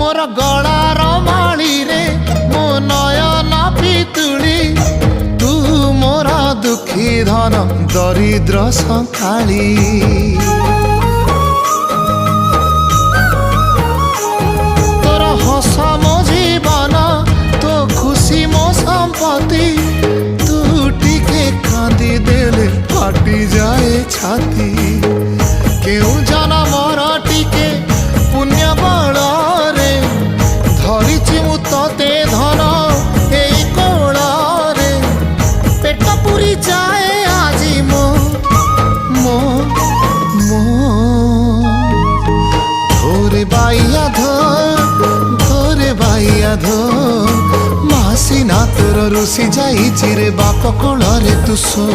मोर गलार माली रे मो नयन पितुली तू मोरा दुखी धन दरिद्र संखाली तोर हस मो जीवन तो खुशी मो संपत्ति तू टिके कांदी देले फाटी जाए छाती केउ जनमर टिके पुण्य बल रे धरिछि मु तते धन एई कोल रे पेट पुरी जाए आजी मो मो मो धोरे बाइया धो मासी ना तोर रुसी जाई रे बाप कोल रे तू सो।